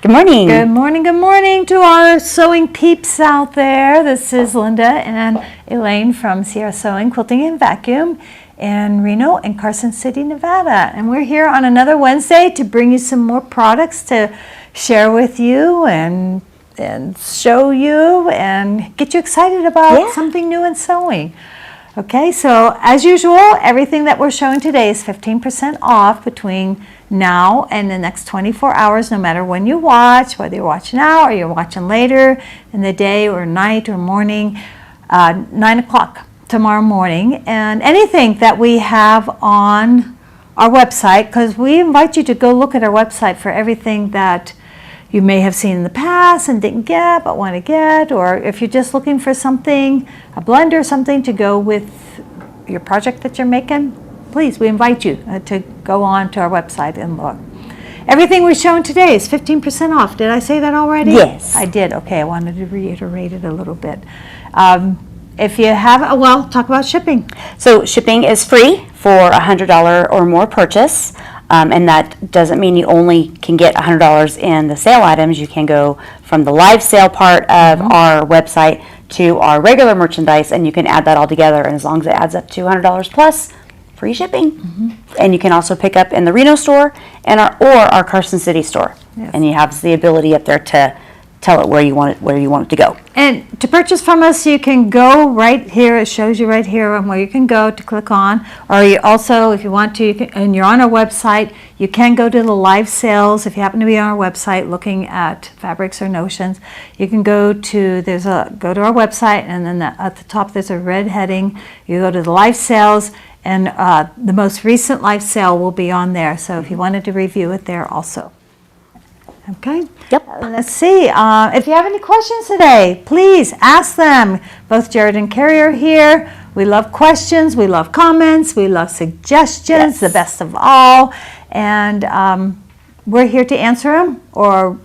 Good morning. Good morning, good morning to our sewing peeps out there. This is Linda and Elaine from Sierra Sewing, Quilting and Vacuum in Reno and Carson City, Nevada. And we're here on another Wednesday to bring you some more products to share with you and show you and get you excited about something new in sewing. Okay, so as usual, everything that we're showing today is 15% off between now and the next 24 hours, no matter when you watch, whether you're watching now or you're watching later in the day or night or morning, 9 o'clock tomorrow morning. And anything that we have on our website, because we invite you to go look at our website for everything that you may have seen in the past and didn't get but want to get, or if you're just looking for something, a blender or something to go with your project that you're making, please, we invite you to go on to our website and look. Everything we're showing today is 15% off. Did I say that already? Yes. I did. Okay, I wanted to reiterate it a little bit. If you have, well, talk about shipping. So shipping is free for a $100 or more purchase. And that doesn't mean you only can get $100 in the sale items. You can go from the live sale part of our website to our regular merchandise, and you can add that all together. And as long as it adds up to $100 plus, free shipping. And you can also pick up in the Reno store and our Carson City store. Yes. And you have the ability up there to tell it where you want it to go. And to purchase from us, you can go right here. It shows you right here on where you can go to click on. Or you also, if you want to, and you're on our website, you can go to the live sales. If you happen to be on our website looking at fabrics or notions, you can go to go to our website, and then at the top there's a red heading. You go to the live sales, and the most recent live sale will be on there. So if you wanted to review it there also. Okay. Yep. Let's see. If you have any questions today, please ask them. Both Jared and Carrie are here. We love questions. We love comments. We love suggestions, the best of all. And we're here to answer them. Or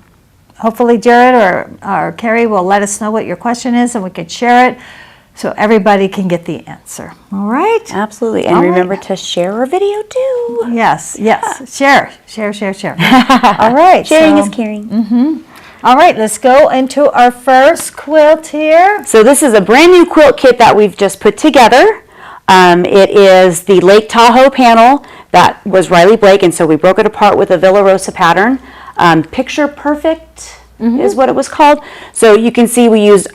hopefully Jared or Carrie will let us know what your question is and we can share it so everybody can get the answer. All right? Absolutely. And remember to share our video too. Yes. Share. All right. Sharing is caring. All right, let's go into our first quilt here. So this is a brand new quilt kit that we've just put together. It is the Lake Tahoe panel that was Riley Blake, and so we broke it apart with a Villa Rosa pattern. Picture Perfect is what it was called. So you can see we used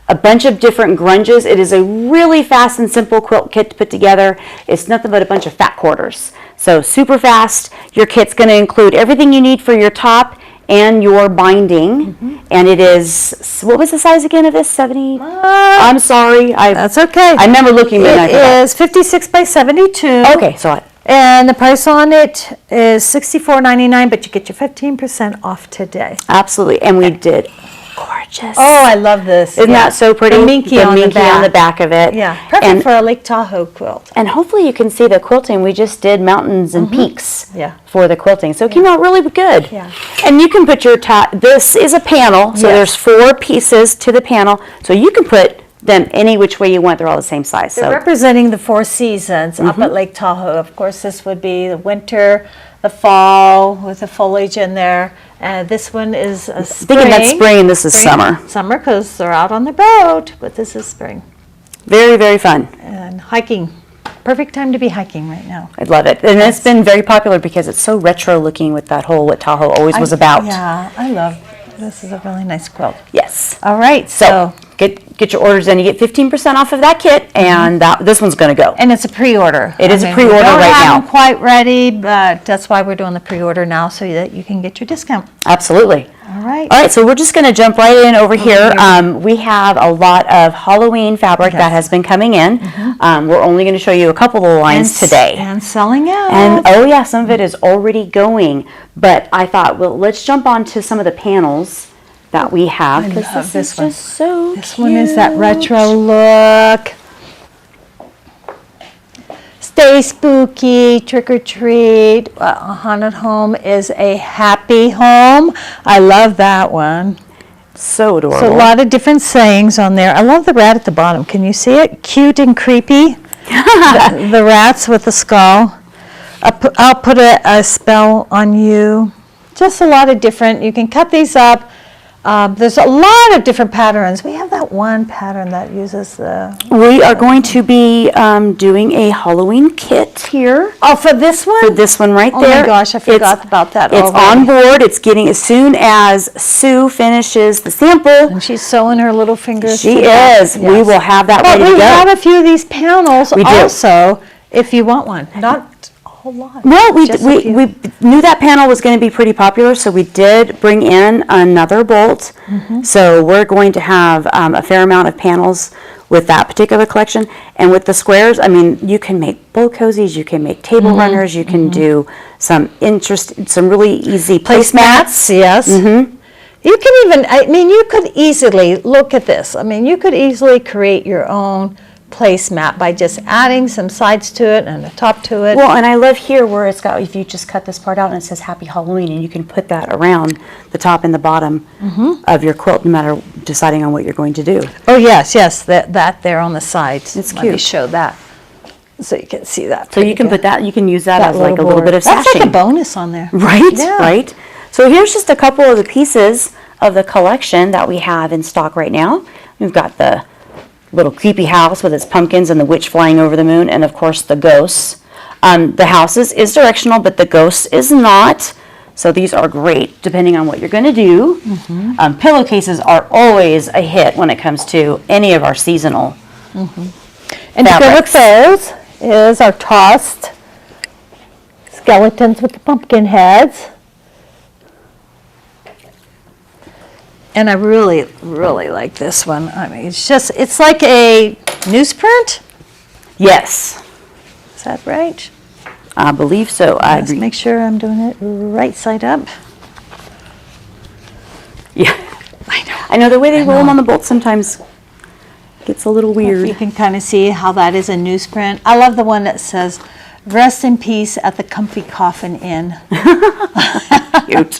a bunch of different grunges. It is a really fast and simple quilt kit to put together. It's nothing but a bunch of fat quarters. So super fast. Your kit's going to include everything you need for your top and your binding. And it is, what was the size again of this? 70? I'm sorry. That's okay. I remember looking at it. It is 56 by 72. Okay, so and the price on it is $64.99, but you get your 15% off today. absolutely. And we did gorgeous. Oh, I love this. Isn't that so pretty? The minky on the back of it. Yeah, perfect for a Lake Tahoe quilt. And hopefully you can see the quilting. We just did mountains and peaks for the quilting. So it came out really good. Yeah. And you can put your top, this is a panel, so there's 4 pieces to the panel. So you can put them any which way you want. They're all the same size. They're representing the 4 seasons up at Lake Tahoe. Of course, this would be the winter, the fall with the foliage in there. This one is a spring. Thinking that's spring, this is summer. Summer because they're out on the boat, but this is spring. Very, very fun. And hiking. Perfect time to be hiking right now. I love it. And it's been very popular because it's so retro looking with that whole what Tahoe always was about. Yeah, I love this is a really nice quilt. Yes. All right, so get your orders in. You get 15% off of that kit, and this one's going to go. and it's a pre-order. It is a pre-order right now. We don't have them quite ready, but that's why we're doing the pre-order now so that you can get your discount. Absolutely. All right. All right, so we're just going to jump right in over here. We have a lot of Halloween fabric that has been coming in. We're only going to show you a couple of lines today. And selling out. And oh yeah, some of it is already going. But I thought, well, let's jump on to some of the panels that we have. I love this one. Just so cute. This one is that retro look. Stay spooky, trick or treat. A haunted home is a happy home. I love that one. So adorable. So a lot of different sayings on there. I love the rat at the bottom. Can you see it? Cute and creepy. the rats with the skull. I'll put a spell on you. just a lot of different, you can cut these up. There's a lot of different patterns. We have that one pattern that uses the, We are going to be doing a Halloween kit here. oh, for this one? For this one right Oh there. my gosh, I forgot about that It's already. on board. It's getting, as soon as Sue finishes the sample, And she's sewing her little fingers. she to that. is. We Yes. will have that But ready we to have go. a few of these panels We do. also, if you want one. Not a whole lot. Well, just a we few. knew that panel was going to be pretty popular, so we did bring in another bolt. Mm-hmm. So we're going to have a fair amount of panels with that particular collection. And with the squares, I mean, you can make bowl cozies, you can make table Mm-hmm. runners, you can do some really easy placemats. Yes. Mm-hmm. You can even, I mean, you could easily, look at this. I mean, you could easily create your own placemat by just adding some sides to it and a top to it. Well, and I love here where it's got, if you just cut this part out and it says Happy Halloween, and you can put that around the top and the bottom of your quilt, no matter deciding on what you're going to do. Oh, yes, yes, that there on the sides. It's Let me cute. show that, so you can see that. So you can put that, you can use that That as like a little board. bit of That's like a sashing. bonus on there. Right, Yeah. right. So here's just a couple of the pieces of the collection that we have in stock right now. We've got the little creepy house with its pumpkins and the witch flying over the moon, and of course the ghosts. The house is directional, but the ghosts is not. So these are great depending on what you're going to do. Pillowcases are always a hit when it comes to any of our seasonal. And to go with fabrics. those is our tossed skeletons with the pumpkin heads. And I really, really like this one. I mean, it's like a newsprint. Yes, Is that right? I believe so. I Let's agree. make sure I'm doing it right side up. Yeah. I know. I know the way they roll them on the bolts sometimes gets a little If you weird. can kind of see how that is a newsprint. I love the one that says, "Rest in peace at the Comfy Coffin Inn." Cute.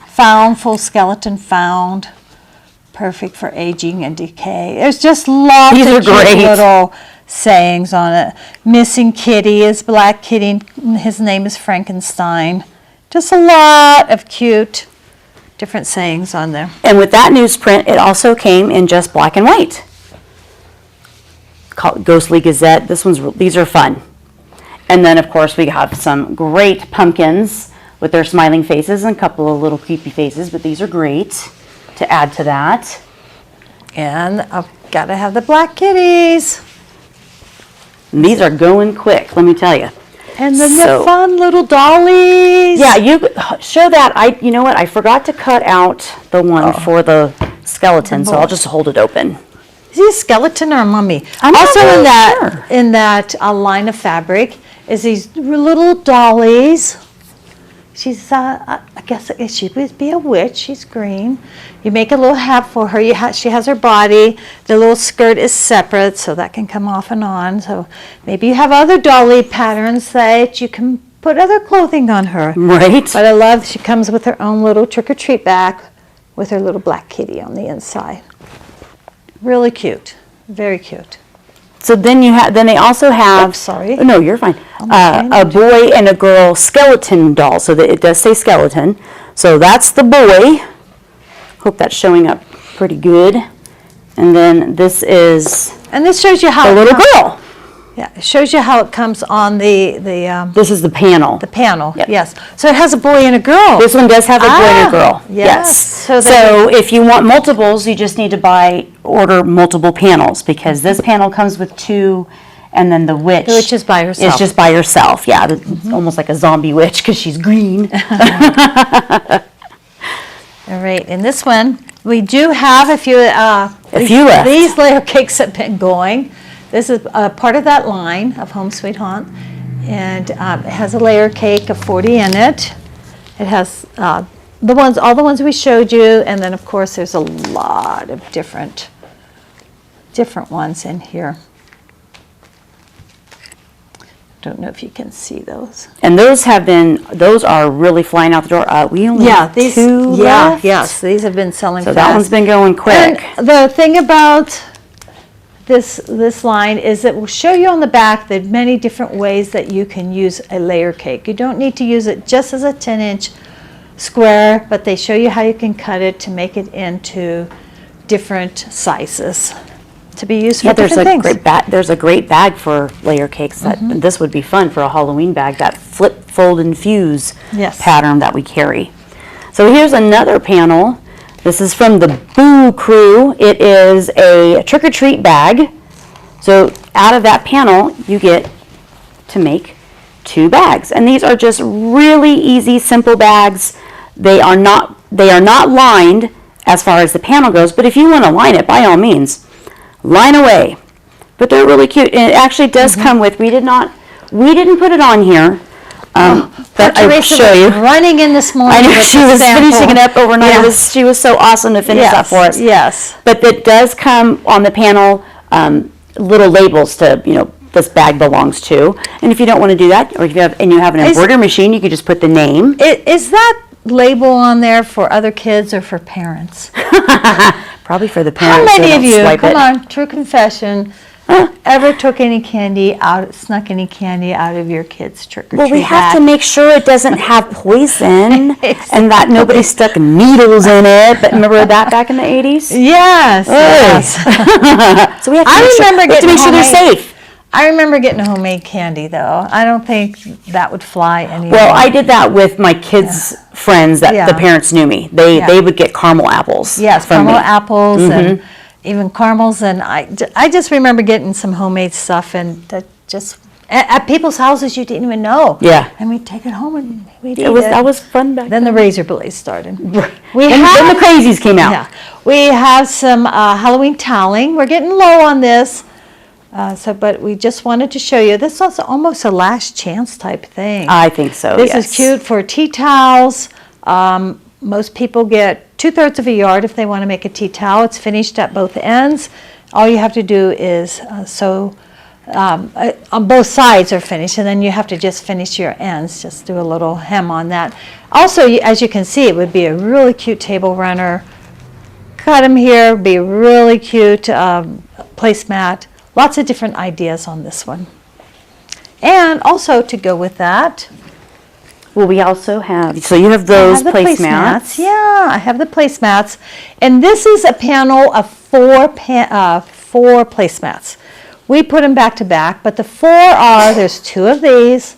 Found, full skeleton found. Perfect for aging and decay. There's just lots These of are cute great. little sayings on it. Missing kitty is Black Kitty. His name is Frankenstein. Just a lot of cute different sayings on there. And with that newsprint, it also came in just black and white. Called Ghostly Gazette. These are fun. And then of course we have some great pumpkins with their smiling faces and a couple of little creepy faces, but these are great to add to that. And I've got to have the black kitties. And these are going quick, let me tell you. And then So- the fun little dollies. Yeah, you show that. You know what? I forgot to cut out the one for the skeleton, so I'll just hold it open. Is he a skeleton or a mummy? I'm not also really in that sure. in that line of fabric is these little dollies. She's I guess she would be a witch. She's green. You make a little hat for her. She has her body. The little skirt is separate, so that can come off and on. So maybe you have other dolly patterns that you can put other clothing on her. Right? But I love she comes with her own little trick-or-treat bag with her little black kitty on the inside. Really cute. Very cute. So then they also have. Oops, sorry. Oh, no, you're fine. my A boy and a girl skeleton doll. So that it does say skeleton. So that's the boy. Hope that's showing up pretty good. And then this is And this shows you how the it little comes- girl. Yeah, it shows you how it comes on the This is the panel. panel. Yep. Yes. So it has a boy and a girl. This one does have a boy and a girl. yes. So So if you want multiples, you just need to order multiple panels, because this panel comes with two, and then the witch. The witch is by herself. Is just by herself. Yeah, it's almost like a zombie witch because she's green. All right. In this one, we do have a few. few left. These layer cakes have been going. This is part of that line of Home Sweet Haunt, and it has a layer cake of 40 in it. It has all the ones we showed you, and then of course there's a lot of different ones in here. Don't know if you can see those. And those are really flying out the door. We only have two left. Yes, these have been selling So fast. that one's been going quick. And the thing about this line is it will show you on the back the many different ways that you can use a layer cake. You don't need to use it just as a 10-inch square, but they show you how you can cut it to make it into different sizes to be used for Yeah, there's different a things. great there's a great bag for layer cakes that this would be fun for a Halloween bag, that flip, fold, and fuse Yes. pattern that we carry. So here's another panel. This is from the Boo Crew. It is a trick-or-treat bag. So out of that panel, you get to make 2 bags. And these are just really easy, simple bags. They are not lined as far as the panel goes, but if you want to line it, by all means, line away. But they're really cute. And it actually does come with, we didn't put it on here, but I will Teresa show was you. running in this morning. I know with she the was sample. finishing it up overnight. Yes. She was so awesome to finish that for us. Yes. But it does come on the panel, little labels to, this bag belongs to. And if you don't want to do that, or if you have an embroidery machine, you can just put the name. Is that label on there for other kids or for parents? Probably for the How parents. so many they of don't you, swipe come it. on, true confession, ever took any candy out, snuck any candy out of your kids' trick-or-treat Well, we have to bag? make sure it doesn't have poison and that nobody stuck needles in it. But remember that back in the 80s? Yes, yes. So we have to I make sure, remember we have to getting make sure they're homemade- safe. I remember getting homemade candy, though. I don't think that would fly anymore. Well, I did that with my kids' friends that Yeah. the parents knew me. They Yeah. they would get caramel apples. Yes, from caramel me. apples and even caramels, and I just remember getting some homemade stuff, and that just at people's houses you didn't even know. Yeah. And we'd take it home and we'd eat It was it. that was fun back Then the razor blades started. We then the crazies came out. Yeah, we have some Halloween toweling. We're getting low on this, but we just wanted to show you. This was almost a last chance type thing. I think so. This yes. is cute for tea towels. Most people get 2/3 of a yard if they want to make a tea towel. It's finished at both ends. All you have to do is sew on both sides are finished, and then you have to just finish your ends. Just do a little hem on that. Also, as you can see, it would be a really cute table runner. Cut them here, be a really cute placemat. Lots of different ideas on this one. And also to go with that, Well, we also have. So you have those I have the placemats. Yeah, I have the placemats. And this is a panel of four placemats. We put them back to back, but the four are, there's 2 of these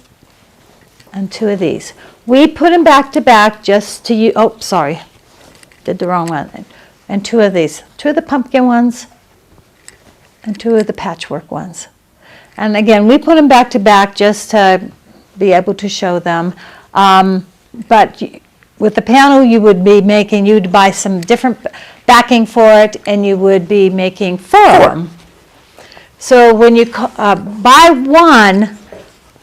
and 2 of these. We put them back to back just to you. Oh, sorry, did the wrong one. And 2 of these, 2 of the pumpkin ones and 2 of the patchwork ones. And again, we put them back to back just to be able to show them. But with the panel, you would be making, you'd buy some different backing for it, and you would be making 4 of them. So when you buy one,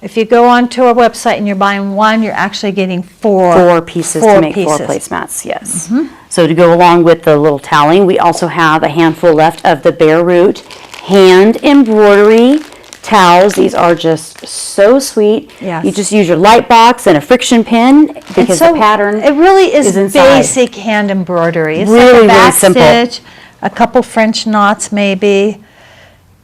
if you go onto our website and you're buying one, you're actually getting 4 pieces to make 4 placemats. Yes. So to go along with the little toweling, we also have a handful left of the Bare Root hand embroidery towels. These are just so sweet. Yes. You just use your light box and a friction pin because the pattern it really is inside. basic hand embroidery. It's Really, like a really back simple. stitch, a couple French knots maybe,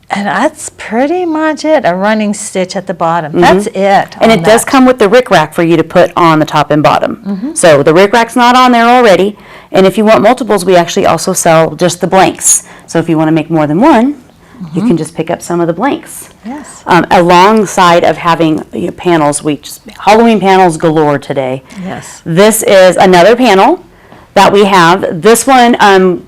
and that's pretty much it. A running stitch at the bottom. That's it. And on it does that. come with the rickrack for you to put on the top and bottom. So the rickrack's not on there already. And if you want multiples, we actually also sell just the blanks. So if you want to make more than one, you can just pick up some of the blanks. Yes. Alongside of having panels, Halloween panels galore today. Yes. This is another panel that we have. This one,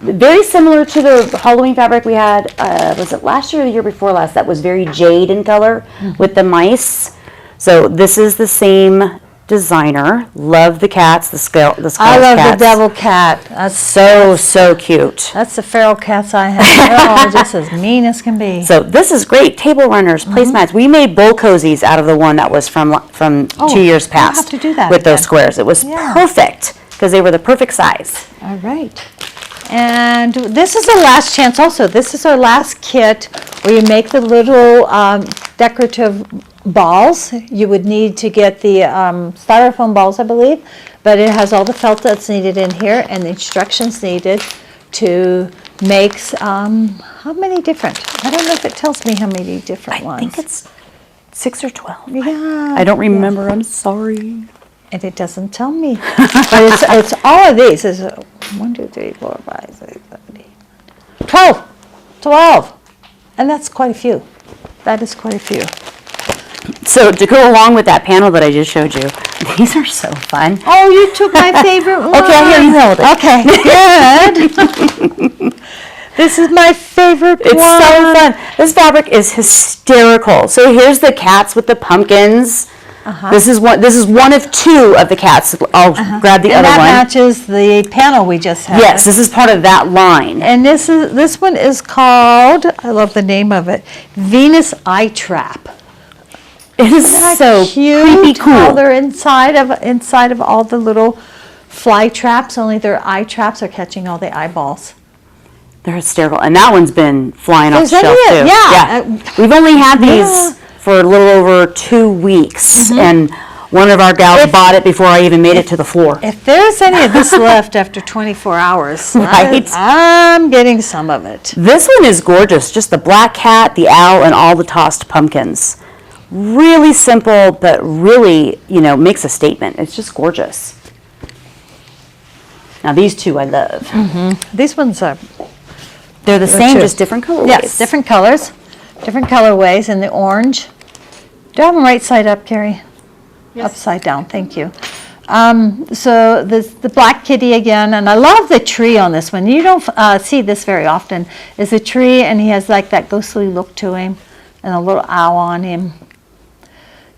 very similar to the Halloween fabric we had, was it last year or the year before last, that was very jade in color with the mice. So this is the same designer. Love the cats, the Scarlet Cats. I love the devil cat. That's So cute. That's the feral cats I have. They're all just as mean as can be. So this is great. Table runners, placemats. We made bowl cozies out of the one that was from 2 years we'll have past. to do that with those again. squares. It was Yeah. perfect because they were the perfect size. All right. And this is the last chance also. This is our last kit where you make the little decorative balls. You would need to get the styrofoam balls, I believe, but it has all the felt that's needed in here and the instructions needed to make, how many different? I don't know if it tells me how many different I ones. think it's 6 or 12. Yeah. I don't remember. I'm sorry. And it doesn't tell me. But it's all of these. It's 1, 2, 3, 4, 5, 6, 7, 8, 12. 12. And that's quite a few. That is quite a few. So to go along with that panel that I just showed you, these are so fun. Oh, you took my favorite one. Okay, here, you hold it. Okay, good. This is my favorite It's one. so fun. This fabric is hysterical. So here's the cats with the pumpkins. This is one of 2 of the cats. I'll grab the And other that one. matches the panel we just had. Yes, this is part of that line. And this one is called, I love the name of it, Venus Eye Trap. It is so creepy How cool. they're inside of all the little fly traps, only their eye traps are catching all the eyeballs. They're hysterical. And that one's been flying off the There's shelf any- too. yeah. We've only had Yeah. these for a little over 2 weeks. And one of our gals bought it before I even made it to the floor. If there's any of this left after 24 hours, Right. I'm getting some of it. This one is gorgeous. Just the black cat, the owl, and all the tossed pumpkins. Really simple, but really, makes a statement. It's just gorgeous. Now these 2 I love. These ones are, They're the same, too. just different colorways. yes, different colors, different colorways, and the orange. Do I have them right side up, Carrie? Upside down, thank you. So the black kitty again, and I love the tree on this one. You don't see this very often. Is a tree, and he has like that ghostly look to him, and a little owl on him,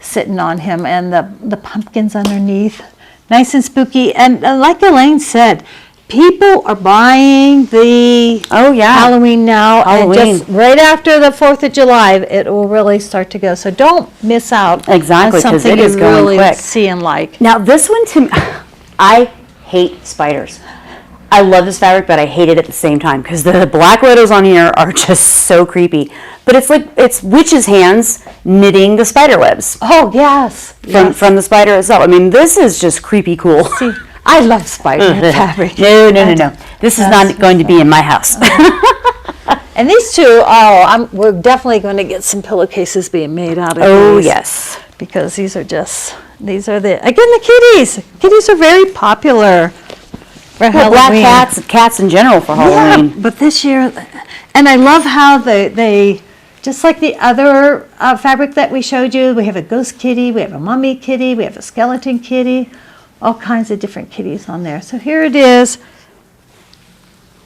sitting on him, and the pumpkins underneath, nice and spooky. And like Elaine said, people are buying the Oh, yeah. Halloween now, Halloween. and just right after the 4th of July, it will really start to go. So don't miss out Exactly, on 'cause something it is you going really quick. see and like. Now this one to me, I hate spiders. I love this fabric, but I hate it at the same time because the black widows on here are just so creepy. But it's witches' hands knitting the spider webs Oh, yes. from the spider itself. I mean, this is just creepy cool. See, I love spider fabric. No. This is not going to be in my house. And these 2, we're definitely going to get some pillowcases being made out of Oh, these. yes. Because these are the kitties. Kitties are very popular for Well, black Halloween. cats in general for Halloween. Yeah, but this year, and I love how they just like the other fabric that we showed you, we have a ghost kitty, we have a mummy kitty, we have a skeleton kitty, all kinds of different kitties on there. So here it is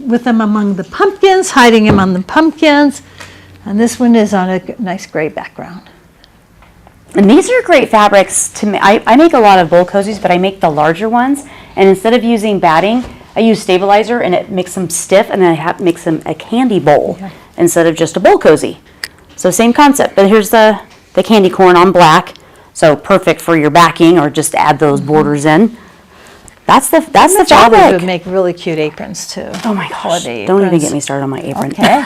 with them among the pumpkins, hiding them on the pumpkins. And this one is on a nice gray background. And these are great fabrics to me. I make a lot of bowl cozies, but I make the larger ones. And instead of using batting, I use stabilizer, and it makes them stiff, and then I makes them a candy bowl instead of just a bowl cozy. So same concept, but here's the candy corn on black. So perfect for your backing, or just add those borders in. That's the Others would fabric. make really cute aprons too. Oh my gosh! Holiday Don't even aprons. get me started on my apron. Okay.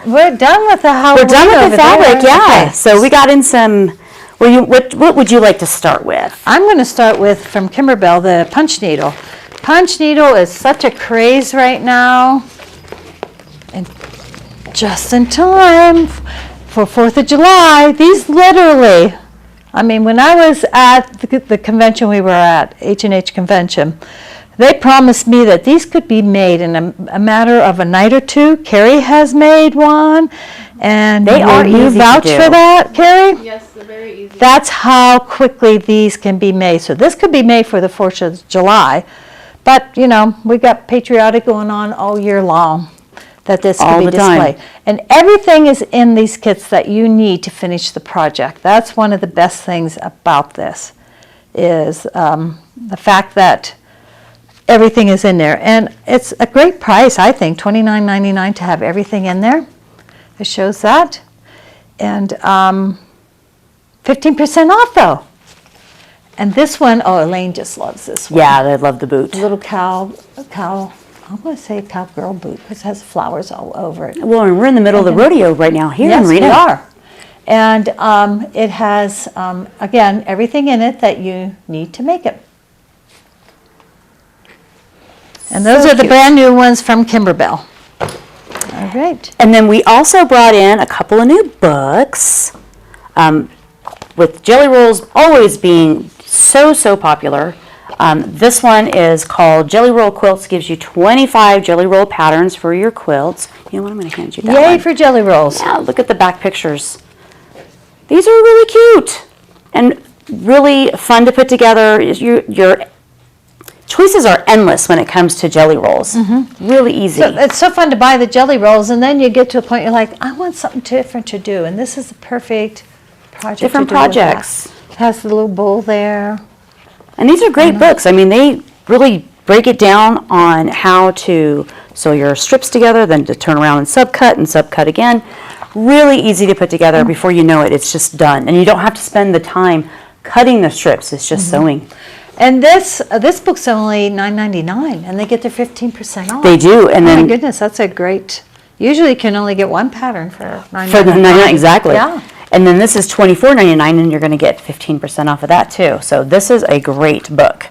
We're done with the Halloween. We're done with over the fabric, there. yeah. Okay. So we got in some. What would you like to start with? I'm going to start with, from Kimberbell, the punch needle. Punch needle is such a craze right now. And just in time for 4th of July, these literally, I mean, when I was at the convention we were at, H&H convention, they promised me that these could be made in a matter of a night or 2. Carrie has made one, and They are will you easy to vouch do. for that, Carrie? Yes, they're very easy. That's how quickly these can be made. So this could be made for the 4th of July, but we got patriotic going on all year long that this All could be the time. displayed. And everything is in these kits that you need to finish the project. That's one of the best things about this, is the fact that everything is in there. And it's a great price, I think, $29.99 to have everything in there. It shows that. And 15% off though. And this one, oh, Elaine just loves this one. Yeah, they love the boot. A little cow, I'm going to say cowgirl boot because it has flowers all over it. Well, and we're in the middle of the rodeo right now here in Yes, we Reno. are. And it has, again, everything in it that you need to make it. And those So are the cute. brand new ones from Kimberbell. All right. And then we also brought in a couple of new books. With Jelly Rolls always being so so popular. This one is called Jelly Roll Quilts. Gives you 25 Jelly Roll patterns for your quilts. You know what? I'm going to hand you that Yay one. for jelly rolls. Yeah, look at the back pictures. These are really cute and really fun to put together. Your choices are endless when it comes to jelly rolls. Really easy. So it's so fun to buy the jelly rolls, and then you get to a point you're like, I want something different to do, and this is the perfect project. Different to do with that. projects. It has the little bowl there. And these are great books. I mean, they really break it down on how to sew your strips together, then to turn around and subcut again. Really easy to put together. Before you know it, it's just done. And you don't have to spend the time cutting the strips. It's just sewing. And this book's only $9.99, and they get their 15% off. They do. And Oh my then goodness, that's a great. Usually, you can only get one pattern for $9.99. for the 99, exactly. Yeah. And then this is $24.99, and you're going to get 15% off of that too. So this is a great book.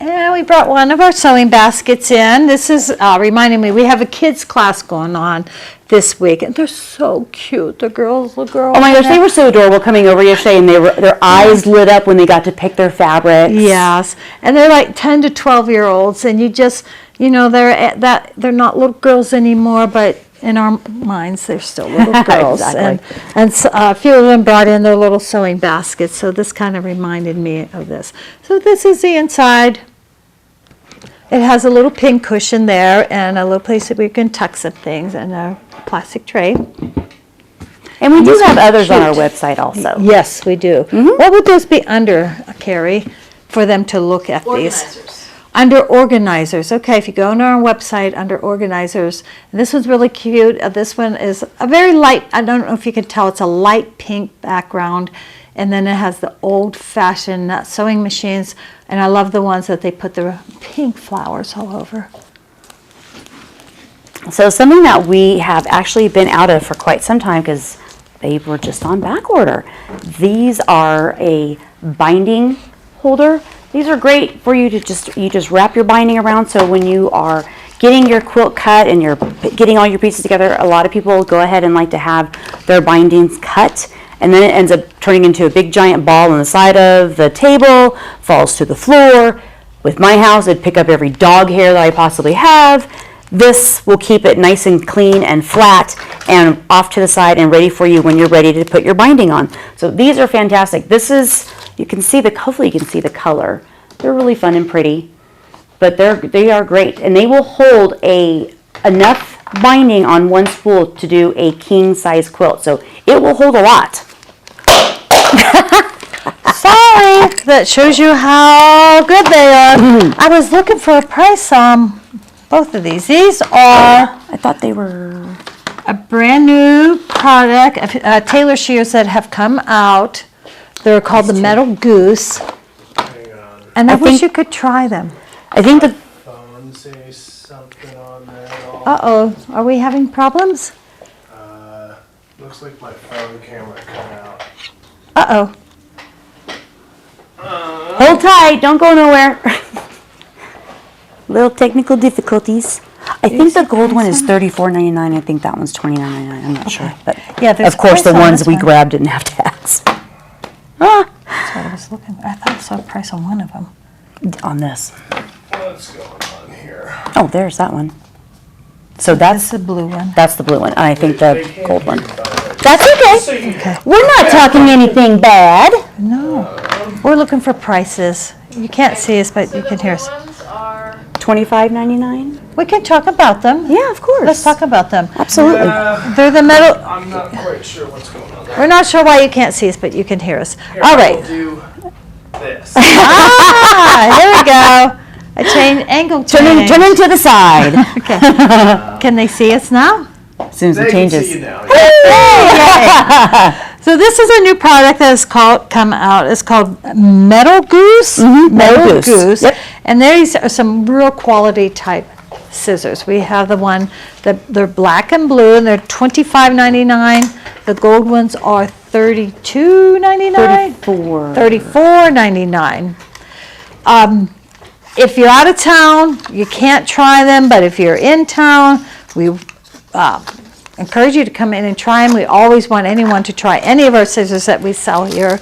And we brought one of our sewing baskets in. This is reminding me, we have a kids class going on this week, and they're so cute. The little girls. Oh my gosh, they were so adorable coming over yesterday, and their eyes lit up when they got to pick their fabrics. Yes, and they're like 10 to 12-year-olds, and they're not little girls anymore, but in our minds, they're still little girls. Exactly. And so, a few of them brought in their little sewing baskets, so this kind of reminded me of this. So this is the inside. It has a little pin cushion there and a little place that we can tuck some things and a plastic tray. And we do These have are others on our cute. website also. Yes, we do. What would those be under, Carrie, for them to look at these? Organizers. Under organizers. Okay, if you go on our website under organizers, and this one's really cute. This one is a very light, I don't know if you can tell, it's a light pink background. And then it has the old-fashioned sewing machines. And I love the ones that they put the pink flowers all over. So something that we have actually been out of for quite some time because they were just on back order. These are a binding holder. These are great for you to just wrap your binding around. So when you are getting your quilt cut and you're getting all your pieces together, a lot of people go ahead and like to have their bindings cut. And then it ends up turning into a big giant ball on the side of the table, falls to the floor. With my house, it'd pick up every dog hair that I possibly have. This will keep it nice and clean and flat and off to the side and ready for you when you're ready to put your binding on. So these are fantastic. This is, you can see hopefully you can see the color. They're really fun and pretty, but they are great. And they will hold enough binding on one spool to do a king size quilt. So it will hold a lot. Sorry, that shows you how good they are. I was looking for a price on both of these. These are I thought they were, a brand new product, Taylor shears that have come out. They're called the Metal Goose. Hang on. And I wish think- you could try them. I think the, Phone say something on there at all? Uh-oh, are we having problems? Looks like my phone camera cut out. Uh-oh. hold tight, don't go nowhere. Little technical difficulties. I think the gold one is $34.99. I think that one's $29.99. I'm not sure. But Yeah, there's of course, the price on ones this we one. grabbed didn't have tags. Ah, That's what I was looking. I thought I saw a price on one of them. on this. What's going on here? Oh, there's that one. So That's that's the blue one. the blue one. I think They the can't gold hear one. you, by the way. That's So okay. you- We're not talking anything bad. No, we're looking for prices. You can't see us, but you can hear us. ones are $25.99. We can talk about them. Yeah, of course. Let's talk about them. Absolutely. They're the metal. I'm not quite sure what's going on there. We're not sure why you can't see us, but you can hear us. Here, All I'll right. do this. Here we go. A angle change. Turn into the side. Okay. Can they see us now? As soon as They it can changes. see you now. Yeah. So this is a new product that has come out. It's called Metal Goose. Metal Goose. Yep. And these are some real quality type scissors. We have the one that they're black and blue, and they're $25.99. The gold ones are $32.99. 34. $34.99. If you're out of town, you can't try them, but if you're in town, we encourage you to come in and try them. We always want anyone to try any of our scissors that we sell here.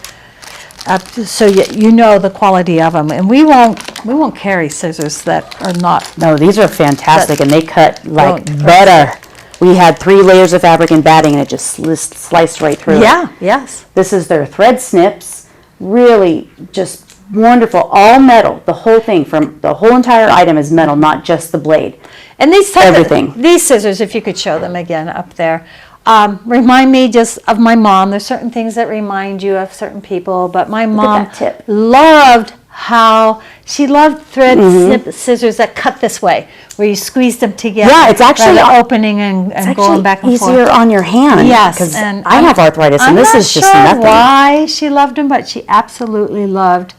So you know the quality of them, and we won't carry scissors that are not. No, these are fantastic, and they cut like Don't- butter. We had 3 layers of fabric and batting, and it just sliced right through it. Yeah, yes. This is their thread snips, really just wonderful, all metal. The whole thing, from the whole entire item is metal, not just the blade. And these Everything. these scissors, if you could show them again up there, remind me just of my mom. There's certain things that remind you of certain people, but my mom that tip. loved how she loved thread snip scissors that cut this way, where you squeeze them together. Yeah, it's actually- rather than opening and It's going back and forth. easier on your hand. Yes, because and I have arthritis, and this is just I'm not nothing. sure why she loved them, but she absolutely loved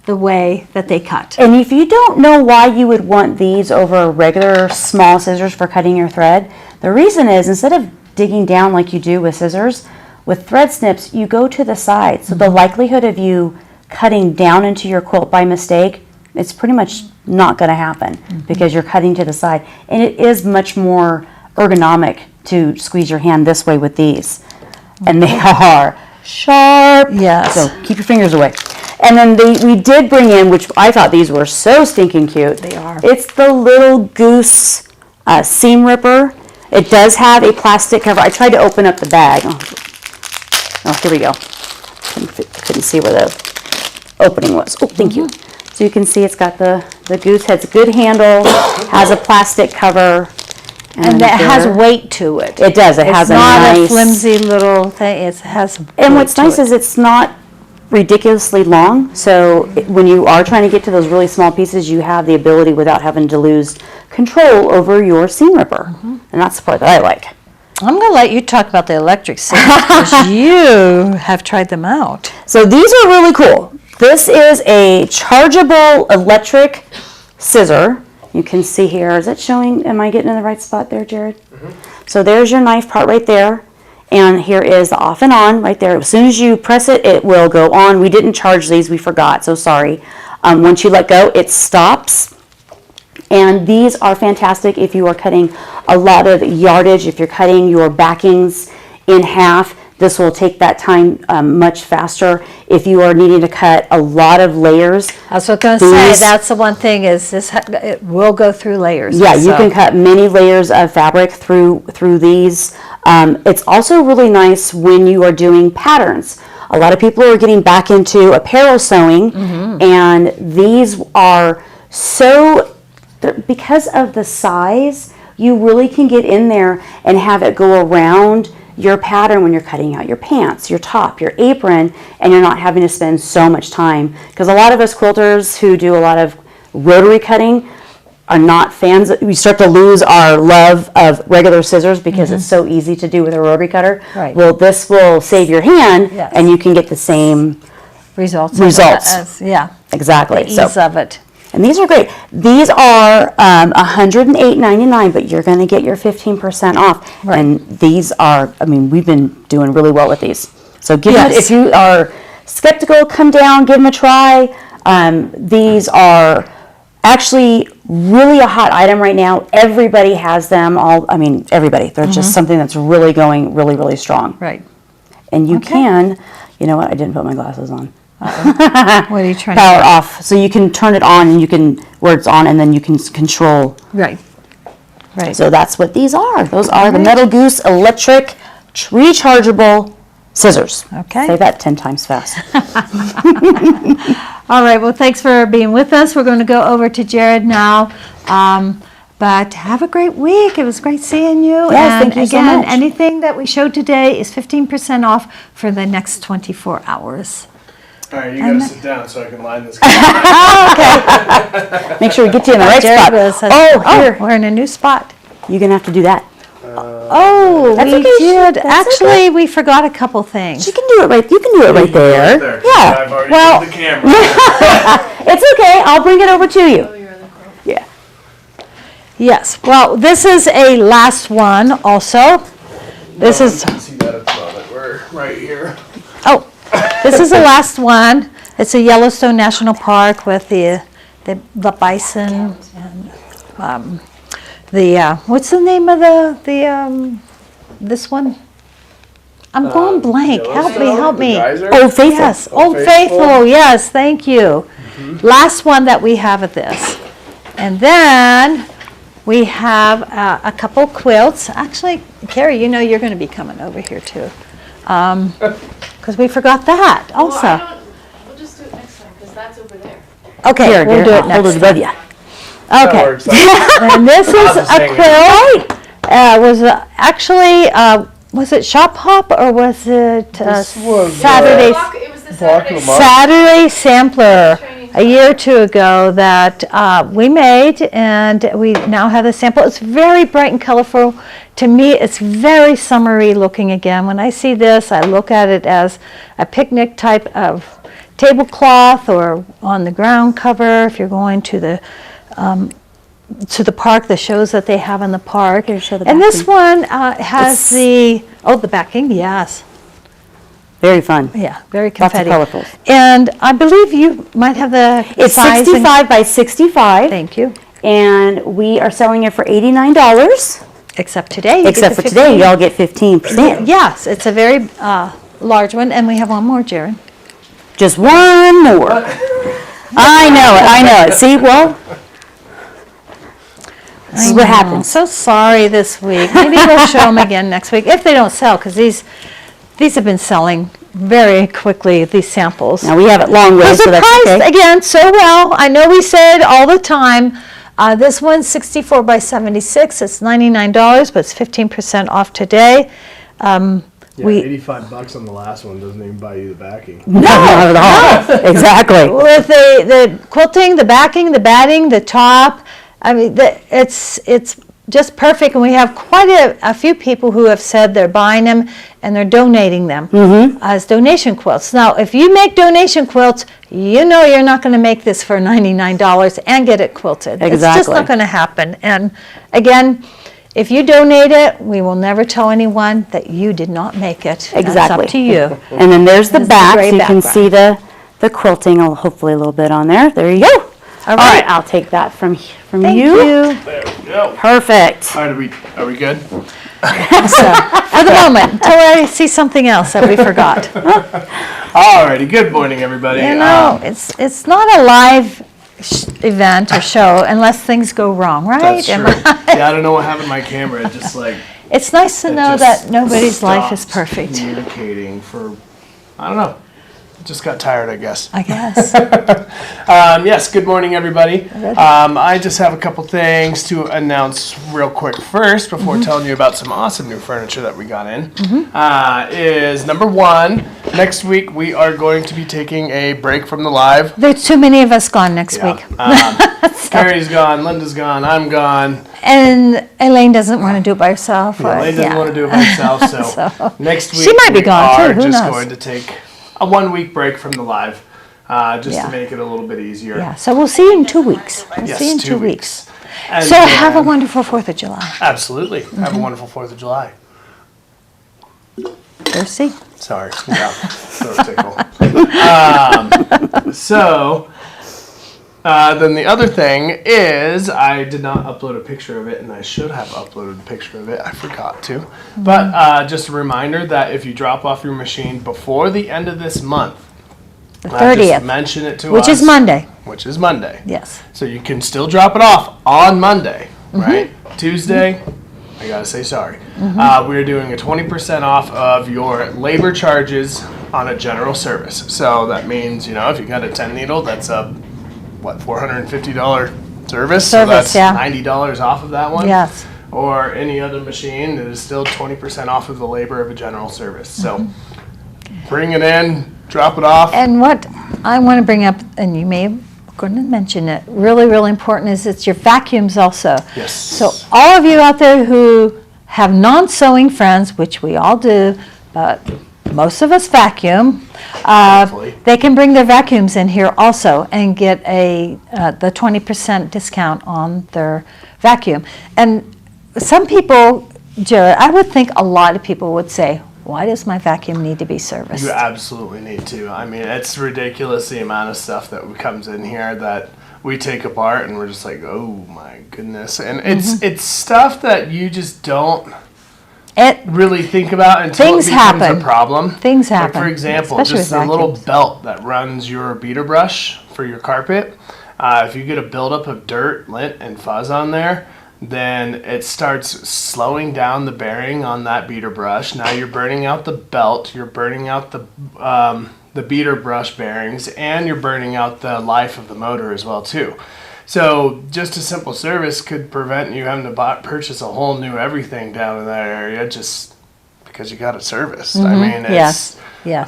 the way that they cut. And if you don't know why you would want these over regular small scissors for cutting your thread, the reason is instead of digging down like you do with scissors, with thread snips, you go to the side. So the likelihood of you cutting down into your quilt by mistake, it's pretty much not going to happen because you're cutting to the side. And it is much more ergonomic to squeeze your hand this way with these. And they are sharp. Yes. So keep your fingers away. And then we did bring in, which I thought these were so stinking cute. They are. It's the Little Goose seam ripper. It does have a plastic cover. I tried to open up the bag. Oh, here we go. Couldn't see where the opening was. Oh, thank you. So you can see it's got the goose head. It's a good handle, has a plastic cover. And that has weight to it. It does. It has a nice. It's not a flimsy little thing. It has. And weight what's to nice it. is it's not ridiculously long, so when you are trying to get to those really small pieces, you have the ability without having to lose control over your seam ripper. And that's the part that I like. I'm going to let you talk about the electric scissors because you have tried them out. So these are really cool. This is a chargeable electric scissor. You can see here, is it showing, am I getting in the right spot there, Jared? So there's your knife part right there. And here is the off and on right there. As soon as you press it, it will go on. We didn't charge these, we forgot, so sorry. Once you let go, it stops. And these are fantastic if you are cutting a lot of yardage, if you're cutting your backings in half. This will take that time much faster. If you are needing to cut a lot of layers. I was going to say, These- that's the one thing is this. It will go through layers. Yeah, you so- can cut many layers of fabric through these. It's also really nice when you are doing patterns. A lot of people are getting back into apparel sewing, and these are because of the size, you really can get in there and have it go around your pattern when you're cutting out your pants, your top, your apron, and you're not having to spend so much time. Because a lot of us quilters who do a lot of rotary cutting are not fans. We start to lose our love of regular scissors because it's so easy to do with a rotary cutter. Right. Well, this will save your hand, Yes. and you can get the same results. Yeah. exactly. The ease of it. And these are great. These are $108.99, but you're going to get your 15% off. Right. And these are, I mean, we've been doing really well with these. So give them, Yes. if you are skeptical, come down, give them a try. These are actually really a hot item right now. Everybody has them. Everybody. They're just something that's really going really, really strong. Right. And you can, you know what? I didn't put my glasses on. What are you trying to Power off, so you can turn it on and you can, where it's on, and then you can control. Right. Right. So that's what these are. Those are the Metal Goose electric rechargeable scissors. Okay. Say that 10 times fast. All right. Well, thanks for being with us. We're going to go over to Jared now. But have a great week. It was great seeing you. Yes, and thank you so again, much. anything that we showed today is 15% off for the next 24 hours. All right, you gotta sit down so I can line this guy. Make sure we get you in the right Jared spot. was- Oh, here. we're in a new spot. You're going to have to do that. Oh, That's we okay, did. that's Actually, we forgot a couple things. You can do it right. You can do it right there. Yeah. I've already Well, moved the camera. it's okay. I'll bring it over to you. Yeah. Yes. Well, this is a last one also. This is, You can see that at the moment. We're right here. oh, this is the last one. It's a Yellowstone National Park with the bison and what's the name of this one? I'm going blank. Help me, help me. Old Faithful. Yes, Old Faithful. Yes, thank you. Last one that we have of this. And then we have a couple quilts. Actually, Carrie, you know you're going to be coming over here too. Because we forgot that also. We'll just do it next time, because that's over there. Okay, Here, we'll dear, do it I'll hold next it time. above you. Okay. works. And this is just a hanging. quilt. Was actually, was it Shop Hop or was it This was, Saturday? It was the Block 'em Saturday. up. Saturday sampler Training a year or two ago that we made, and we now have the sample. It's very bright and colorful. To me, it's very summery looking again. When I see this, I look at it as a picnic type of tablecloth or on the ground cover if you're going to the park, the shows that they have in the park. Here, show the And this backing. one has the backing, yes. Very fun. Yeah, very Lots of confetti. colorfuls. And I believe you might have the It's size and- 65 by 65, Thank you. and we are selling it for $89. Except today. you get Except the for today, 15. y'all get 15%. Yes, it's a very large one, and we have one more, Jared. Just one more. I know it. See, well, this is what I'm happens. so sorry this week. Maybe we'll show them again next week if they don't sell, because these have been selling very quickly, these samples. Now, we have it long ways, Because so they're that's priced, okay. again, so well. I know we say it all the time. This one's 64 by 76. It's $99, but it's 15% off today. Yeah, We- $85 on the last one doesn't even buy you the backing. No, not at all. Exactly. With the quilting, the backing, the batting, the top, I mean, it's just perfect. And we have quite a few people who have said they're buying them and they're donating them as donation quilts. Now, if you make donation quilts, you know you're not going to make this for $99 and get it quilted. It's just Exactly. not going to happen. And again, if you donate it, we will never tell anyone that you did not make it. Exactly. That's up to you. And then there's the This is the back, gray so you can background. see the quilting, hopefully a little bit on there. There you go. All right, I'll take that from Thank you. you. There we go. Perfect. All right, are we good? So, for the moment, until I see something else that we forgot. All righty, good morning, everybody. You know, it's not a live event or show unless things go wrong, right? That's Am true. I- Yeah, I don't know what happened to my camera. It just like It's nice to it know just that nobody's life is stopped perfect, Communicating for, I don't know. Just got tired, I guess. I guess. Yes, good morning, everybody. I just have a couple things to announce real quick first before telling you about some awesome new furniture that we got in. Is number one, next week we are going to be taking a break from the live. There's too many of us gone next week. Carrie's gone, Linda's gone, I'm gone. And Elaine doesn't want to do it by herself. or- Elaine doesn't yeah. want to do it by herself, so, So, next week she might be we gone, too, are who just knows? going to take a 1 week break from the live, just Yeah. to make it a little bit easier. Yeah, so we'll see you in 2 weeks. We'll Yes, see you in 2 2 weeks. And So have a then- wonderful 4th of July. Absolutely. Have a wonderful 4th of July. We'll see. Sorry. Yeah. Throat tickle. Then the other thing is I did not upload a picture of it, and I should have uploaded a picture of it. I forgot to. But just a reminder that if you drop off your machine before the end of this month, The just 30th, mention it to us. which is Monday. Which is Monday. Yes. So you can still drop it off on Monday, Mm-hmm. right? Tuesday, I gotta say sorry. We're doing a 20% off of your labor charges on a general service. So that means, if you got a 10 needle, that's a, $450 service? So Service, that's yeah. $90 off of that one. Yes. Or any other machine, it is still 20% off of the labor of a general service. So bring it in, drop it off. And what I want to bring up, and you may going to mention it, really, really important is it's your vacuums also. Yes. So all of you out there who have non-sewing friends, which we all do, but most of us vacuum, Hopefully. they can bring their vacuums in here also and get the 20% discount on their vacuum. And some people, Jared, I would think a lot of people would say, why does my vacuum need to be serviced? You absolutely need to. I mean, it's ridiculous the amount of stuff that comes in here that we take apart and we're just like, oh my goodness. And it's stuff that you just don't really think about until Things it becomes happen. a problem. Things Like, happen, for example, especially just with the little vacuums. belt that runs your beater brush for your carpet. If you get a buildup of dirt, lint, and fuzz on there, then it starts slowing down the bearing on that beater brush. Now you're burning out the belt, you're burning out the beater brush bearings, and you're burning out the life of the motor as well too. So just a simple service could prevent you having to purchase a whole new everything down in that area just because you got it serviced. I mean, it's, Yes.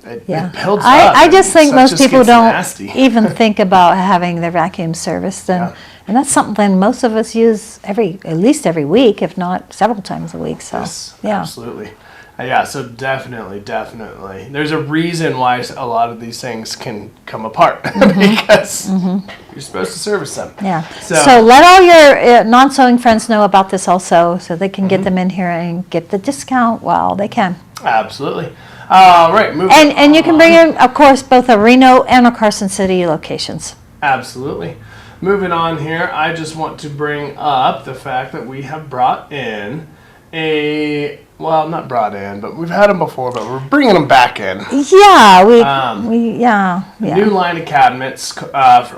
it Yeah. builds I up just and think stuff most just people gets don't nasty. even think about having their vacuum serviced, and Yeah. and that's something most of us use at least every week, if not several times a week. So Yes, yeah. absolutely. Yeah, so definitely. There's a reason why a lot of these things can come apart because you're supposed to service them. Yeah. So- So let all your non-sewing friends know about this also, so they can Mm-hmm. get them in here and get the discount while they can. Absolutely. All right, moving And you can on. bring in, of course, both a Reno and a Carson City locations. Absolutely. Moving on here, I just want to bring up the fact that we have brought in not brought in, but we've had them before, but we're bringing them back in. Yeah, New line of cabinets, for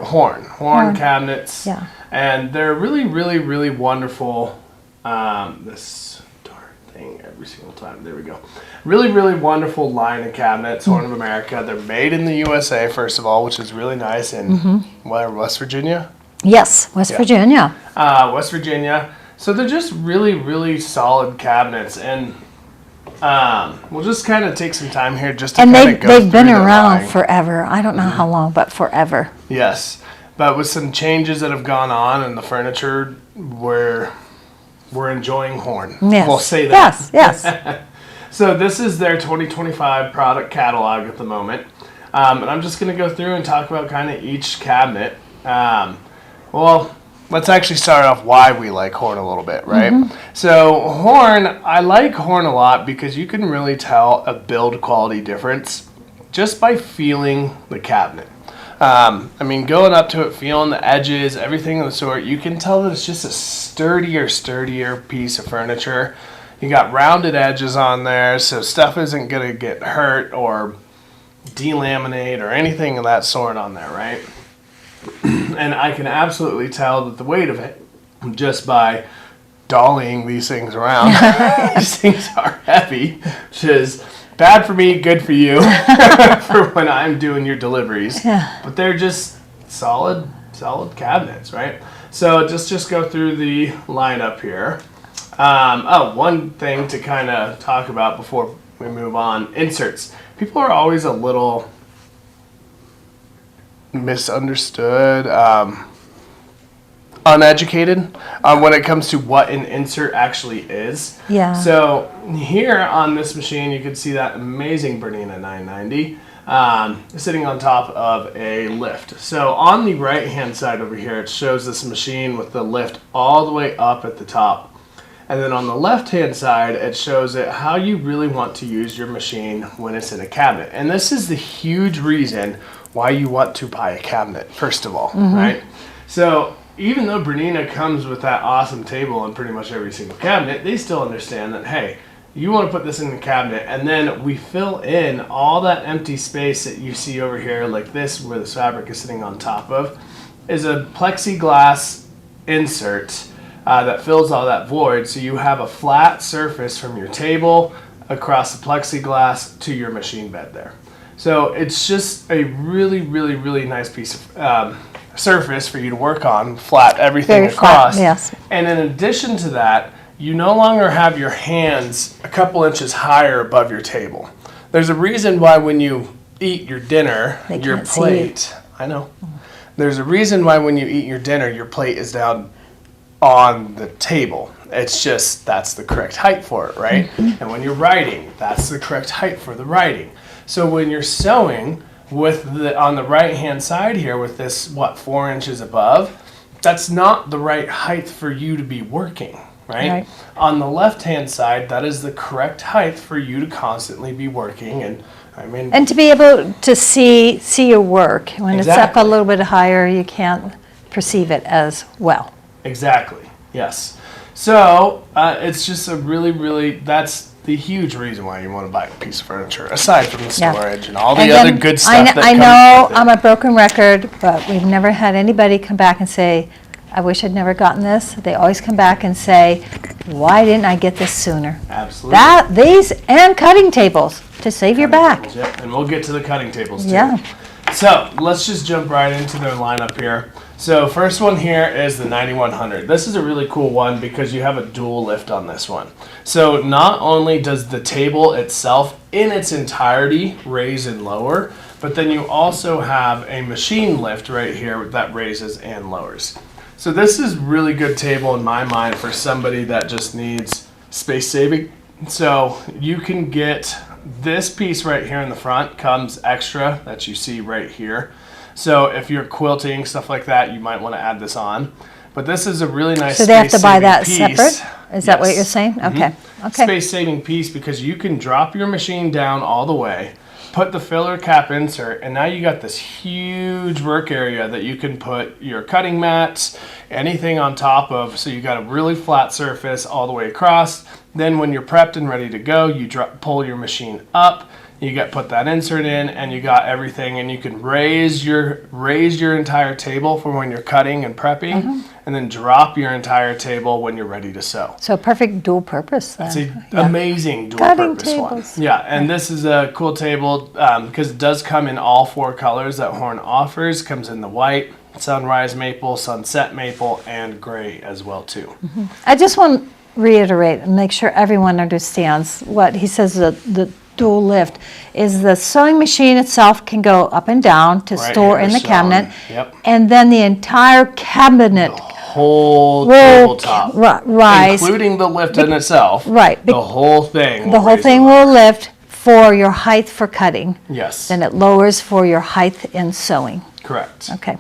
horn cabinets. Yeah. And they're really, really, really wonderful. This darn thing every single time. There we go. Really, really wonderful line of cabinets, Horn of America. They're made in the USA, first of all, which is really nice. In West Virginia? Yes, West Virginia. West Virginia. So they're just really, really solid cabinets. And we'll just kind of take some time here just to And kind of go they've been through the around line. forever. I don't know how long, but forever. Yes, but with some changes that have gone on in the furniture, we're enjoying Horn. Yes. We'll say that. Yes. So this is their 2025 product catalog at the moment, and I'm just going to go through and talk about kind of each cabinet. Well, let's actually start off why we like Horn a little bit, right? So Horn, I like Horn a lot because you can really tell a build quality difference just by feeling the cabinet. I mean, going up to it, feeling the edges, everything of the sort, you can tell that it's just a sturdier piece of furniture. You got rounded edges on there, so stuff isn't going to get hurt or delaminate or anything of that sort on there, right? And I can absolutely tell that the weight of it, just by dollying these things around, these things are heavy, which is bad for me, good for you, for when I'm doing your deliveries. Yeah. But they're just solid cabinets, right? So just go through the lineup here. One thing to kind of talk about before we move on, inserts. People are always a little misunderstood, uneducated when it comes to what an insert actually is. Yeah. So here on this machine, you can see that amazing Bernina 990 sitting on top of a lift. So on the right hand side over here, it shows this machine with the lift all the way up at the top. And then on the left hand side, it shows it how you really want to use your machine when it's in a cabinet. And this is the huge reason why you want to buy a cabinet, first of all, right? So even though Bernina comes with that awesome table in pretty much every single cabinet, they still understand that, hey, you want to put this in the cabinet, and then we fill in all that empty space that you see over here, like this, where this fabric is sitting on top of, is a plexiglass insert that fills all that void, so you have a flat surface from your table across the plexiglass to your machine bed there. So it's just a really, really, really nice piece of surface for you to work on, flat everything Very flat, across. yes. And in addition to that, you no longer have your hands a couple inches higher above your table. There's a reason why when you eat your dinner, They your can't see plate, I know. There's a reason why when you eat your dinner, your plate is down on the table. It's just, that's the correct height for it, right? And when you're writing, that's the correct height for the writing. So when you're sewing with on the right hand side here with this, 4 inches above, that's not the right height for you to be working, right? Right. On the left hand side, that is the correct height for you to constantly be working. And I mean, And to be able to see your work. When it's up Exactly. a little bit higher, you can't perceive it as well. exactly, yes. So it's just a really, that's the huge reason why you want to buy a piece of furniture, aside from the Yeah. storage and all the And other then good stuff I that I comes know with it. I'm a broken record, but we've never had anybody come back and say, I wish I'd never gotten this. They always come back and say, why didn't I get this sooner? Absolutely. These and cutting tables to save your back. Yep, and we'll get to the cutting tables too. Yeah. So let's just jump right into their lineup here. So first one here is the 9100. This is a really cool one because you have a dual lift on this one. So not only does the table itself in its entirety raise and lower, but then you also have a machine lift right here that raises and lowers. So this is really good table in my mind for somebody that just needs space saving. So you can get this piece right here in the front comes extra that you see right here. So if you're quilting, stuff like that, you might want to add this on. But this is a really nice So they have to buy that space-saving separate? piece. Is that what Yes. you're saying? Okay. Okay. Space saving piece because you can drop your machine down all the way, put the filler cap insert, and now you got this huge work area that you can put your cutting mats, anything on top of. So you got a really flat surface all the way across. Then when you're prepped and ready to go, you pull your machine up. You put that insert in, and you got everything, and you can raise your entire table for when you're cutting and prepping, and then drop your entire table when you're ready to sew. So perfect dual purpose then. It's an amazing dual Cutting purpose tables. one. Yeah, and this is a cool table because it does come in all 4 colors that Horn offers. Comes in the white, sunrise maple, sunset maple, and gray as well too. I just want to reiterate and make sure everyone understands what he says the dual lift is. The sewing machine itself can go up and down to Right store here, in the sewn. cabinet. Yep. And then the entire cabinet Whole will tabletop, rise. including the lift in itself. Right. The whole thing. The will whole raise thing and lower. will lift for your height for cutting. Yes. Then it lowers for your height in sewing. Correct. Okay.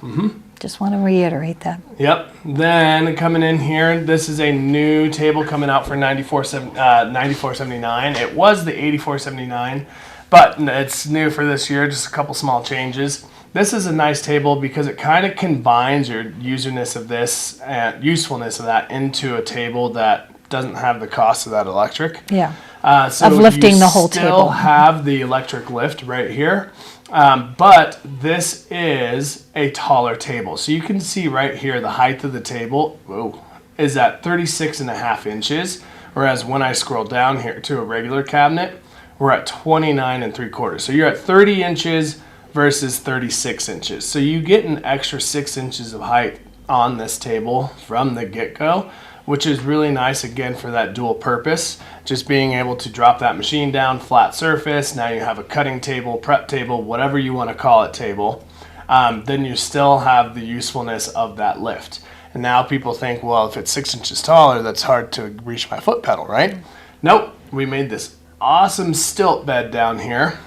Just want to reiterate that. Yep. Then coming in here, this is a new table coming out for $94.79. It was the $84.79, but it's new for this year. Just a couple small changes. This is a nice table because it kind of combines your usefulness of this and usefulness of that into a table that doesn't have the cost of that electric. Yeah. So Of lifting you the whole still table. have the electric lift right here, but this is a taller table. So you can see right here the height of the table is at 36.5 inches, whereas when I scroll down here to a regular cabinet, we're at 29.75. So you're at 30 inches versus 36 inches. So you get an extra 6 inches of height on this table from the get-go, which is really nice again for that dual purpose. Just being able to drop that machine down, flat surface. Now you have a cutting table, prep table, whatever you want to call it table. Then you still have the usefulness of that lift. And now people think, well, if it's 6 inches taller, that's hard to reach my foot pedal, right? Nope, we made this awesome stilt bed down here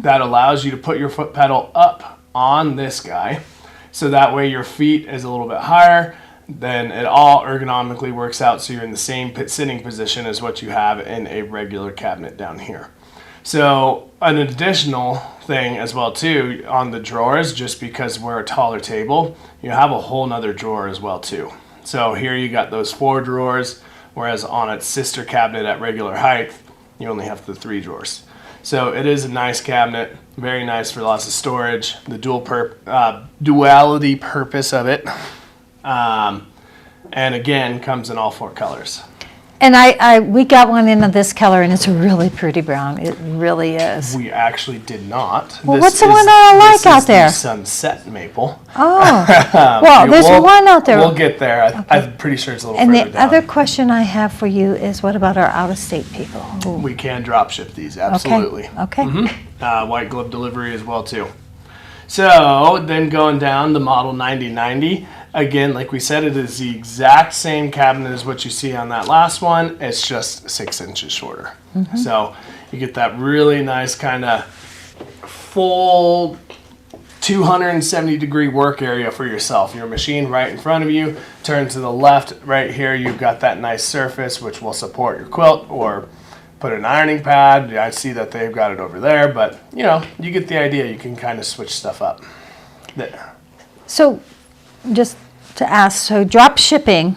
that allows you to put your foot pedal up on this guy. So that way your feet is a little bit higher. Then it all ergonomically works out so you're in the same sitting position as what you have in a regular cabinet down here. So an additional thing as well too on the drawers, just because we're a taller table, you have a whole nother drawer as well too. So here you got those 4 drawers, whereas on its sister cabinet at regular height, you only have the 3 drawers. So it is a nice cabinet, very nice for lots of storage. The duality purpose of it. And again, comes in all 4 colors. And we got one in this color, and it's a really pretty brown. It really is. We actually did not. Well, what's the one that I like out there? This is the sunset maple. Oh, well, there's one out there. We'll get there. I'm pretty sure it's a little And further the down. other question I have for you is, what about our out-of-state people? We can drop ship these, absolutely. Okay. White glove delivery as well too. So then going down the model 9090, again, like we said, it is the exact same cabinet as what you see on that last one. It's just 6 inches shorter. So you get that really nice kind of full 270-degree work area for yourself. Your machine right in front of you. Turn to the left, right here, you've got that nice surface which will support your quilt or put an ironing pad. I see that they've got it over there, but you know, you get the idea. You can kind of switch stuff up. There. So, just to ask, so drop shipping,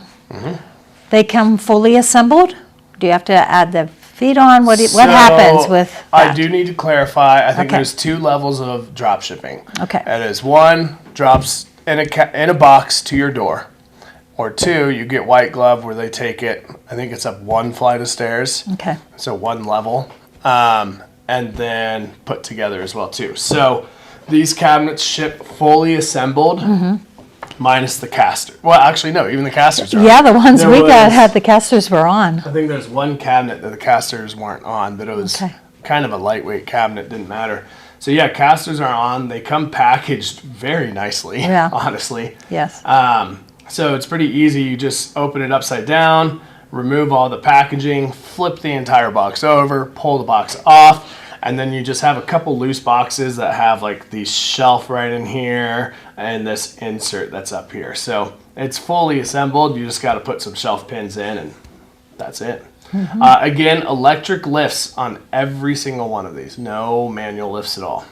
They come fully assembled? Do you have to add the feet on? What So, happens with that? I do need to clarify. I think Okay. there's 2 levels of drop shipping. Okay. That is, 1 drops in a box to your door, or 2 you get white glove where they take it. I think it's up 1 flight of stairs, Okay. so 1 level, and then put together as well too. So these cabinets ship fully assembled. Minus the caster. Well, actually, no. Even the casters are. Yeah, on. the ones There we got was- had the casters were on. I think there's 1 cabinet that the casters weren't on, but it was Okay. kind of a lightweight cabinet, didn't matter. So yeah, casters are on. They come packaged very nicely, Yeah. honestly. Yes. So it's pretty easy. You just open it upside down, remove all the packaging, flip the entire box over, pull the box off, and then you just have a couple loose boxes that have like the shelf right in here and this insert that's up here. So it's fully assembled. You just got to put some shelf pins in and that's it. Again, electric lifts on every single one of these. No manual lifts at all.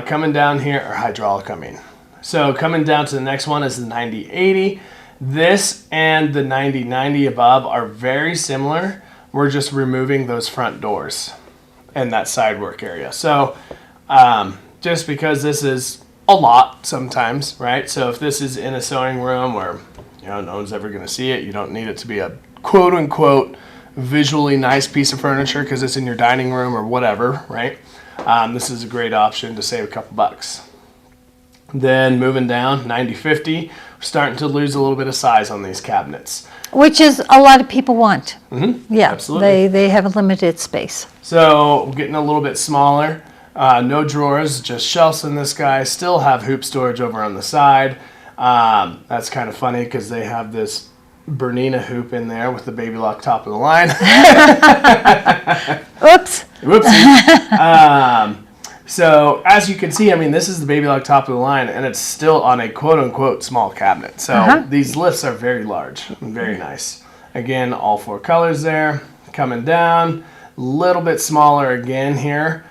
Coming down here, or hydraulic, I mean. So coming down to the next one is the 9080. This and the 9090 above are very similar. We're just removing those front doors and that side work area. So just because this is a lot sometimes, right? So if this is in a sewing room where no one's ever going to see it, you don't need it to be a quote unquote visually nice piece of furniture because it's in your dining room or whatever, right? This is a great option to save a couple bucks. Then moving down, 9050, we're starting to lose a little bit of size on these cabinets. Which is a lot of people want. Yeah, absolutely. they have a limited space. So getting a little bit smaller. No drawers, just shelves in this guy. Still have hoop storage over on the side. That's kind of funny because they have this Bernina hoop in there with the Baby Lock top of the line. Oops. Whoopsie. So as you can see, I mean, this is the Baby Lock top of the line, and it's still on a quote-unquote small cabinet. So these lifts are very large and very nice. Again, all 4 colors there. Coming down, a little bit smaller again here.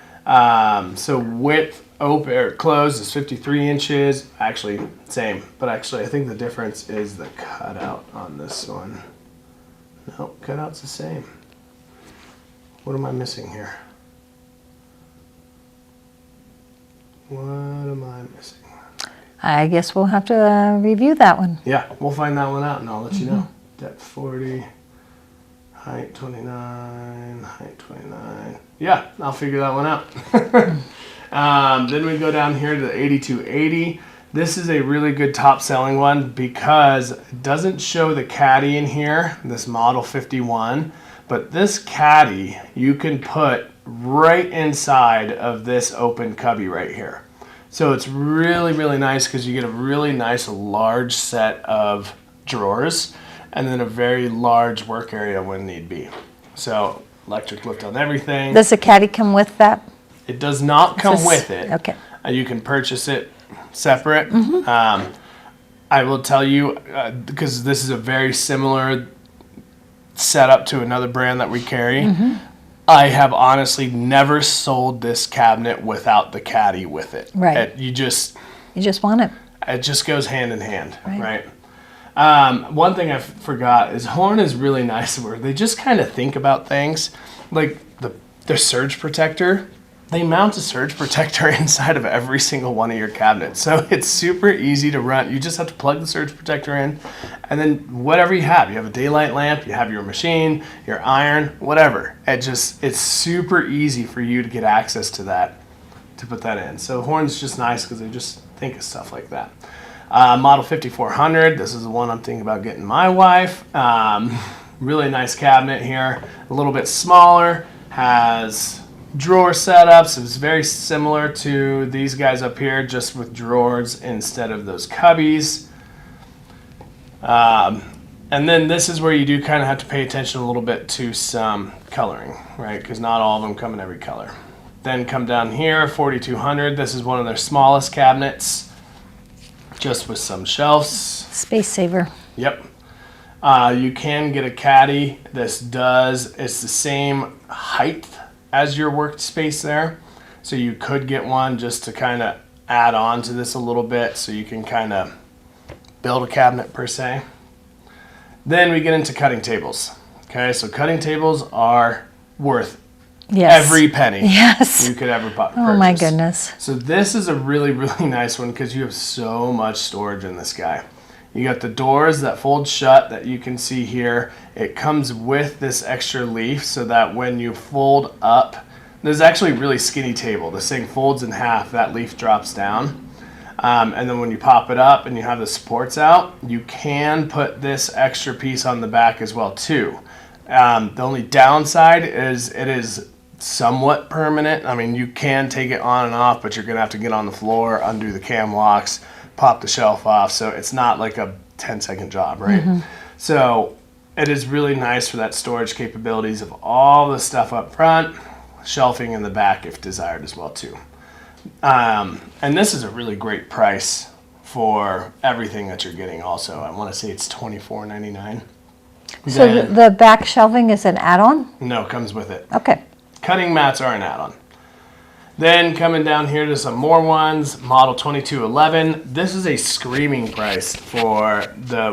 So width, open or closed is 53 inches. Actually, same. But actually, I think the difference is the cutout on this one. No, cutout's the same. What am I missing here? What am I missing? I guess we'll have to review that one. Yeah, we'll find that one out and I'll let you know. Depth 40, height 29, height 29. Yeah, I'll figure that one out. Then we go down here to the 8280. This is a really good top selling one because it doesn't show the caddy in here, this model 51, but this caddy you can put right inside of this open cubby right here. So it's really, really nice because you get a really nice large set of drawers and then a very large work area when need be. So electric lift on everything. Does the caddy come with that? It does not come This- with it. Okay. You can purchase it separate. I will tell you, because this is a very similar setup to another brand that we carry, I have honestly never sold this cabinet without the caddy with it. Right. You just want it. It just goes hand in hand, Right. right? One thing I forgot is Horn is really nice where they just kind of think about things. Like the surge protector, they mount a surge protector inside of every single one of your cabinets. So it's super easy to run. You just have to plug the surge protector in and then whatever you have a daylight lamp, you have your machine, your iron, whatever. It's super easy for you to get access to that, to put that in. So Horn's just nice because they just think of stuff like that. Model 5400, this is the one I'm thinking about getting my wife. Really nice cabinet here, a little bit smaller, has drawer setups. It's very similar to these guys up here, just with drawers instead of those cubbies. And then this is where you do kind of have to pay attention a little bit to some coloring, right? Because not all of them come in every color. Then come down here, 4200. This is one of their smallest cabinets, just with some shelves. Space saver. Yep. You can get a caddy. It's the same height as your workspace there. So you could get one just to kind of add on to this a little bit so you can kind of build a cabinet per se. Then we get into cutting tables. Okay, so cutting tables are worth Yes. every penny Yes. you could ever purchase. Oh my goodness. So this is a really, really nice one because you have so much storage in this guy. You got the doors that fold shut that you can see here. It comes with this extra leaf so that when you fold up, there's actually a really skinny table. This thing folds in half, that leaf drops down. And then when you pop it up and you have the supports out, you can put this extra piece on the back as well too. The only downside is it is somewhat permanent. I mean, you can take it on and off, but you're gonna have to get on the floor, undo the cam locks, pop the shelf off. So it's not like a 10-second job, right? So it is really nice for that storage capabilities of all the stuff up front, shelving in the back if desired as well too. And this is a really great price for everything that you're getting also. I want to say it's $24.99. So Then- the back shelving is an add-on? No, it comes with it. Okay. Cutting mats are an add-on. Then coming down here to some more ones, model 2211. This is a screaming price for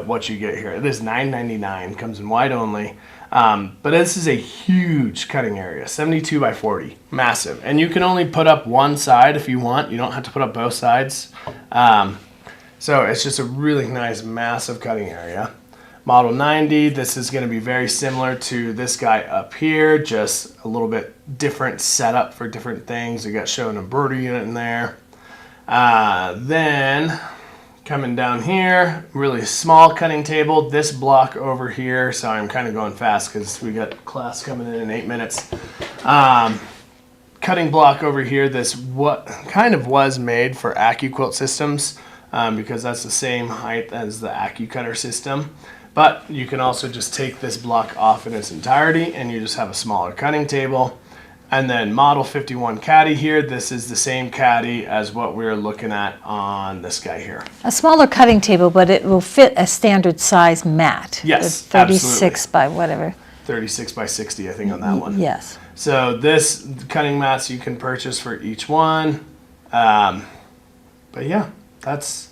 what you get here. It is $9.99, comes in white only. But this is a huge cutting area, 72 by 40, massive. And you can only put up one side if you want. You don't have to put up both sides. So it's just a really nice, massive cutting area. Model 90, this is going to be very similar to this guy up here, just a little bit different setup for different things. We got showing a embroidery unit in there. Then coming down here, really small cutting table. This block over here, so I'm kind of going fast because we got class coming in 8 minutes. Cutting block over here, this what kind of was made for AccuQuilt systems because that's the same height as the AccuCutter system. But you can also just take this block off in its entirety and you just have a smaller cutting table. And then model 51 caddy here, this is the same caddy as what we're looking at on this guy here. A smaller cutting table, but it will fit a standard size mat. Yes, with 36 by whatever. 36 by 60, I think, on that one. Yes. So this cutting mats you can purchase for each one. But yeah, that's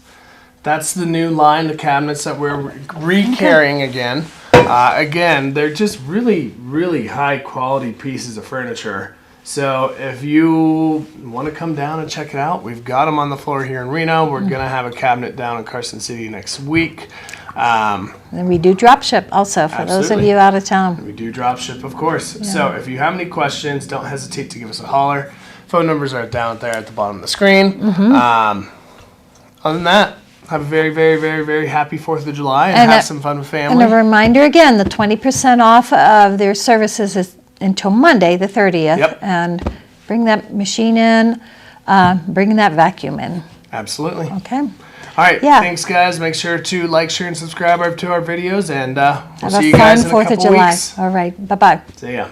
the new line of cabinets that we're re-carrying again. Again, they're just really, really high quality pieces of furniture. So if you want to come down and check it out, we've got them on the floor here in Reno. We're going to have a cabinet down in Carson City next week. And we do drop ship also for those of Absolutely. you out of town. We do drop ship, of course. So if you have any questions, don't hesitate to give us a holler. Phone numbers are down there at the bottom of the screen. Other than that, have a very, very, very, very happy 4th of July and have some fun with family. And a reminder again, the 20% off of their services is until Monday, the 30th. Yep. And bring that machine in, bring that vacuum in. Absolutely. Okay. All right. Yeah. Thanks, guys. Make sure to like, share, and subscribe to our videos, and we'll Have see a you guys fun in a 4th of couple July. weeks. All right. Bye-bye. See ya.